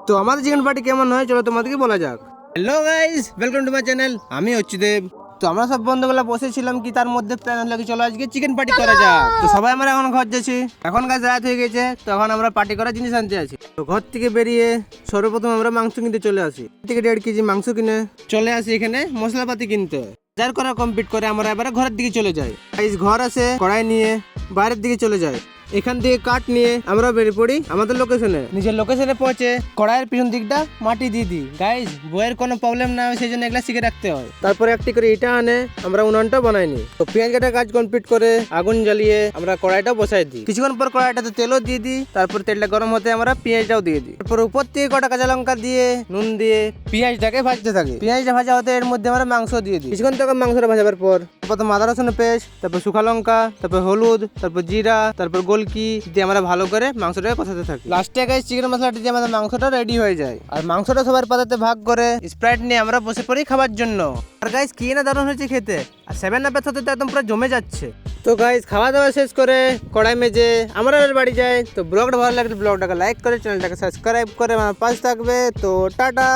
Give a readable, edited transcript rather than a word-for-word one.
তো আমাদের chicken party কেমন হয় চলো তোমাদেরকে বলা যাক। Hello guys, welcome to my channel. আমি হচ্ছি দেব। তো আমরা সব বন্ধুগুলা বসেছিলাম কি তার মধ্যে প্ল্যান হলো কি চলো আজকে চিকেন পার্টি করা যাক। তো সবাই আমরা এখন ঘর যাচ্ছি, এখন গাছ রাত হয়ে গেছে, তো এখন আমরা পার্টি করার জিনিস আনতে আছি। তো ঘর থেকে বেরিয়ে সর্বপ্রথম আমরা মাংস কিনতে চলে আসি, থেকে 1.5 কেজি মাংস কিনে চলে আসি এখানে মশলাপাতি কিনতে। বাজার করা কমপ্লিট করে আমরা এবারে ঘরের দিকে চলে যাই। গাইস ঘর আছে কড়াই নিয়ে বাইরের দিকে চলে যায়, এখান থেকে কাঠ নিয়ে আমরা বেরিয়ে পড়ি আমাদের লোকেশনে। নিজের লোকেশনে পৌঁছে কড়াইয়ের পিছন দিকটা মাটি দিয়ে দিই। গাইজ বইয়ের কোনো প্রবলেম না হয় সেই জন্য এগুলা শিখে রাখতে হয়। তারপরে একটি করে ইটা আনে আমরা উনানটা বানাই নি। তো পেঁয়াজ কাটার কাজ কমপ্লিট করে আগুন জ্বালিয়ে আমরা কড়াইটা বসাই দিই। কিছুক্ষণ পর কড়াইটাতে তেলও দিয়ে দিই, তারপর তেলটা গরম হতে আমরা পেঁয়াজটাও দিয়ে দিই। তারপর উপর থেকে কটা কাঁচা লঙ্কা দিয়ে নুন দিয়ে পেঁয়াজটাকে ভাজতে থাকি। পেঁয়াজটা ভাজা হতে এর মধ্যে আমরা মাংস দিয়ে দিই। কিছুক্ষণ তখন মাংসটা ভাজাবার পর প্রথম আদা রসুনের পেস্ট, তারপর শুকা লঙ্কা, তারপর হলুদ, তারপর জিরা, তারপর গোলকি দিয়ে আমরা ভালো করে মাংসটাকে কষাতে থাকি। লাস্টে গাইস চিকেন মশলাটা দিয়ে আমাদের মাংসটা রেডি হয়ে যায়। আর মাংসটা সবার পাতাতে ভাগ করে স্প্রাইট নিয়ে আমরা বসে পড়ি খাবার জন্য। আর গাইস কি না দারুণ হয়েছে খেতে, আর 7 আপের সাথে তো একদম পুরো জমে যাচ্ছে। তো গাইস খাওয়া দাওয়া শেষ করে কড়াই মেজে আমরা বাড়ি যাই। তো ব্লগটা ভালো লাগলে ব্লগটাকে লাইক করে চ্যানেলটাকে সাবস্ক্রাইব করে আমার পাশে থাকবে। তো টাটা।